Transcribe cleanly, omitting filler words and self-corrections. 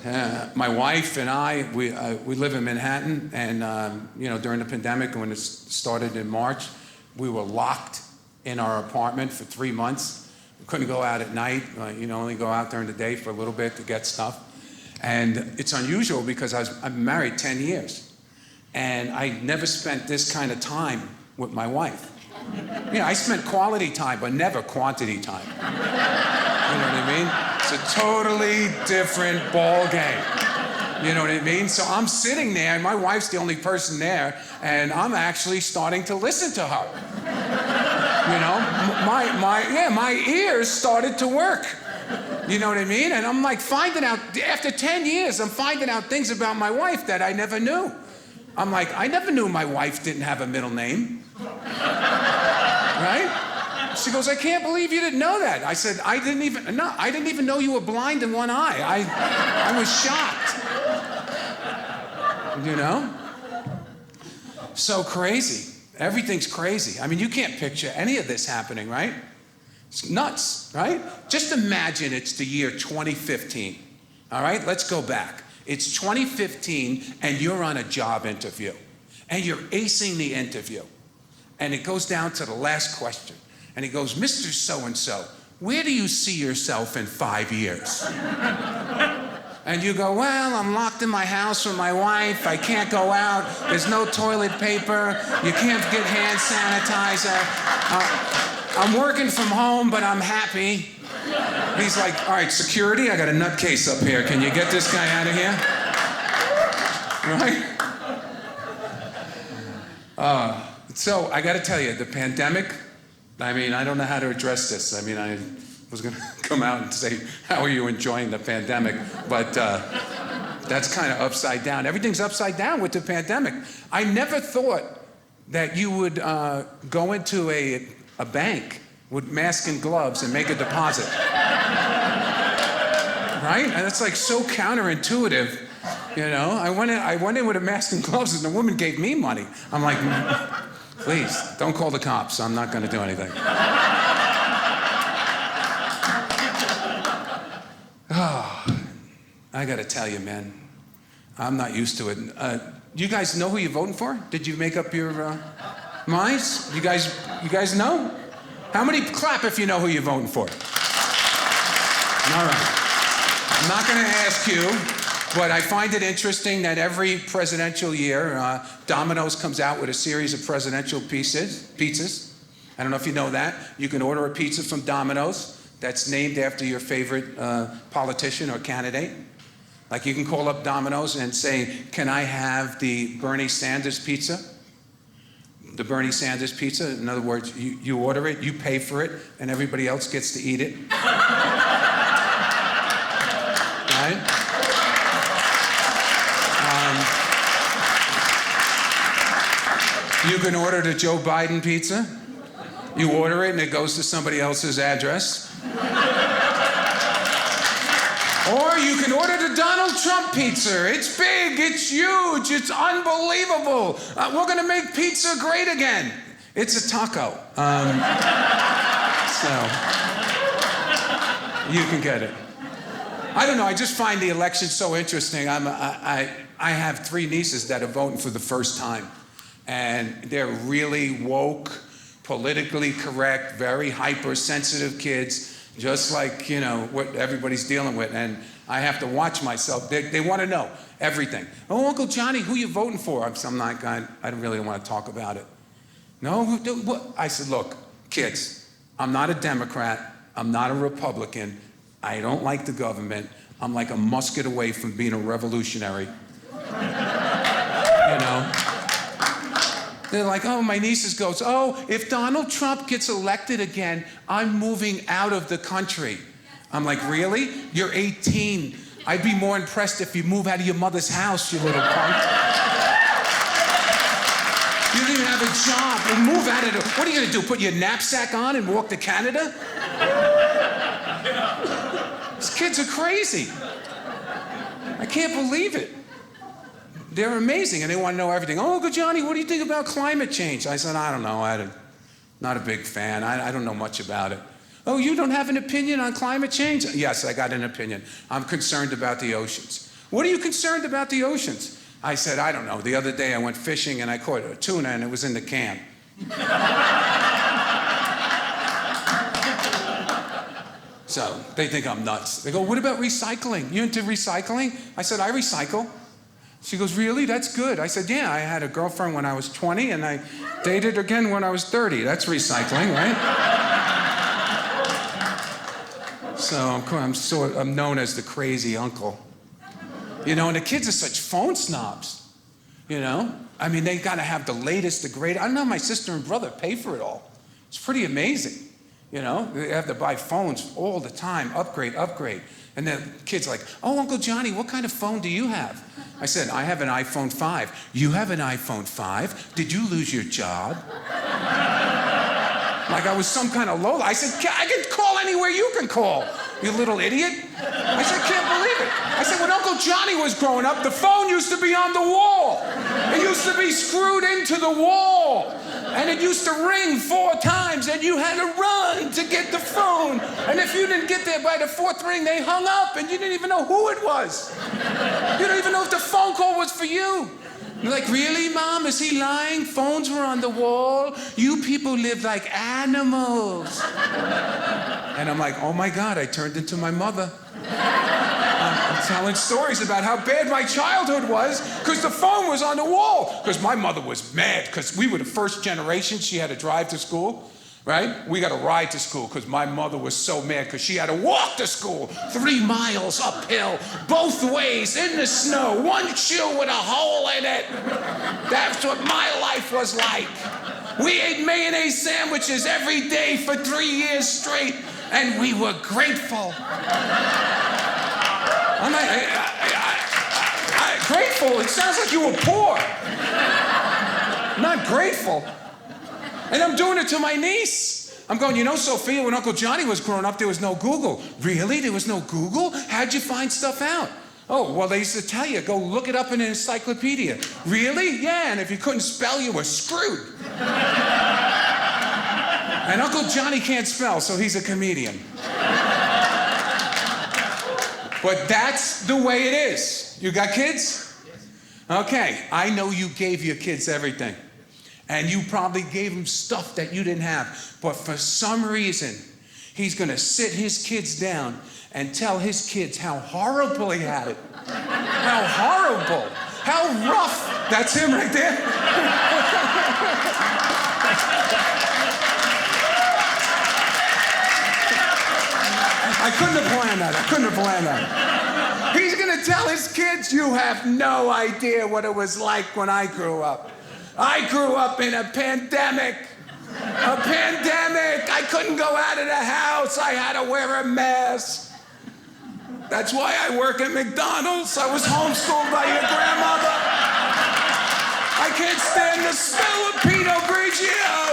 My wife and I, we live in Manhattan, and during the pandemic, when it started in March, we were locked in our apartment for 3 months. We couldn't go out at night. Only go out during the day for a little bit to get stuff. And it's unusual because I've been married 10 years, and I never spent this kind of time with my wife. I spent quality time, but never quantity time. You know what I mean? It's a totally different ball game. You know what I mean? So I'm sitting there, and my wife's the only person there, and I'm actually starting to listen to her. My ears started to work. You know what I mean? And I'm like finding out, after 10 years, I'm finding out things about my wife that I never knew. I'm like, I never knew my wife didn't have a middle name. Right? She goes, I can't believe you didn't know that. I said, I didn't even know you were blind in one eye. I was shocked. So crazy. Everything's crazy. I mean, you can't picture any of this happening, right? It's nuts, right? Just imagine it's the year 2015. All right, let's go back. It's 2015, and you're on a job interview, and you're acing the interview. And it goes down to the last question. And he goes, Mr. So-and-so, where do you see yourself in 5 years? And you go, well, I'm locked in my house with my wife. I can't go out. There's no toilet paper. You can't get hand sanitizer. I'm working from home, but I'm happy. He's like, all right, security, I got a nutcase up here. Can you get this guy out of here? Right? So I got to tell you, the pandemic, I don't know how to address this. I was going to come out and say, how are you enjoying the pandemic? But that's kind of upside down. Everything's upside down with the pandemic. I never thought that you would go into a bank with mask and gloves and make a deposit. Right? And it's like so counterintuitive. I went in with a mask and gloves, and the woman gave me money. I'm like, please, don't call the cops. I'm not going to do anything. I got to tell you, man, I'm not used to it. You guys know who you're voting for? Did you make up your minds? You guys know? How many clap if you know who you're voting for? All right. I'm not going to ask you, but I find it interesting that every presidential year, Domino's comes out with a series of presidential pizzas. I don't know if you know that. You can order a pizza from Domino's that's named after your favorite politician or candidate. Like you can call up Domino's and say, can I have the Bernie Sanders pizza? The Bernie Sanders pizza. In other words, you order it, you pay for it, and everybody else gets to eat it. Right? You can order the Joe Biden pizza. You order it and it goes to somebody else's address. Or you can order the Donald Trump pizza. It's big, it's huge, it's unbelievable. We're gonna make pizza great again. It's a taco. So, you can get it. I don't know, I just find the election so interesting. I have 3 nieces that are voting for the first time. And they're really woke, politically correct, very hypersensitive kids, just like, what everybody's dealing with. And I have to watch myself. They want to know everything. Oh, Uncle Johnny, who you voting for? I'm like, I don't really want to talk about it. No? What? I said, look, kids, I'm not a Democrat. I'm not a Republican. I don't like the government. I'm like a musket away from being a revolutionary. They're like, oh, my nieces goes, oh, if Donald Trump gets elected again, I'm moving out of the country. I'm like, really? You're 18. I'd be more impressed if you move out of your mother's house, you little punk. You don't even have a job. Well, move out of it. What are you going to do, put your knapsack on and walk to Canada? These kids are crazy. I can't believe it. They're amazing, and they want to know everything. Oh, Uncle Johnny, what do you think about climate change? I said, I don't know. I'm not a big fan. I don't know much about it. Oh, you don't have an opinion on climate change? Yes, I got an opinion. I'm concerned about the oceans. What are you concerned about the oceans? I said, I don't know. The other day I went fishing and I caught a tuna and it was in the can. So they think I'm nuts. They go, what about recycling? You into recycling? I said, I recycle. She goes, really? That's good. I said, yeah, I had a girlfriend when I was 20 and I dated again when I was 30. That's recycling, right? So I'm known as the crazy uncle. You know, and the kids are such phone snobs, you know? I mean, they got to have the latest, the greatest. I don't know, my sister and brother pay for it all. It's pretty amazing, you know? They have to buy phones all the time, upgrade. And then kids are like, oh, Uncle Johnny, what kind of phone do you have? I said, I have an iPhone 5. You have an iPhone 5? Did you lose your job? Like I was some kind of Lola. I said, I can call anywhere you can call, you little idiot. I said, can't believe it. I said, when Uncle Johnny was growing up, the phone used to be on the wall. It used to be screwed into the wall. And it used to ring 4 times, and you had to run to get the phone. And if you didn't get there by the 4th ring, they hung up, and you didn't even know who it was. You don't even know if the phone call was for you. You're like, really, Mom? Is he lying? Phones were on the wall. You people live like animals. And I'm like, oh, my God, I turned into my mother. I'm telling stories about how bad my childhood was because the phone was on the wall. Because my mother was mad because we were the first generation. She had to drive to school, right? We got to ride to school because my mother was so mad because she had to walk to school 3 miles uphill, both ways, in the snow, one shoe with a hole in it. That's what my life was like. We ate mayonnaise sandwiches every day for 3 years straight, and we were grateful. I'm like, grateful? It sounds like you were poor. Not grateful. And I'm doing it to my niece. I'm going, you know, Sophia, when Uncle Johnny was growing up, there was no Google. Really? There was no Google? How'd you find stuff out? Oh, well, they used to tell you, go look it up in an encyclopedia. Really? Yeah, and if you couldn't spell, you were screwed. And Uncle Johnny can't spell, so he's a comedian. But that's the way it is. You got kids? Okay, I know you gave your kids everything. And you probably gave them stuff that you didn't have. But for some reason, he's going to sit his kids down and tell his kids how horrible he had it. How horrible. How rough. That's him right there. I couldn't have planned that. He's going to tell his kids, you have no idea what it was like when I grew up. I grew up in a pandemic. I couldn't go out of the house. I had to wear a mask. That's why I work at McDonald's. I was homeschooled by your grandmother. I can't stand the smell of Pinot Grigio.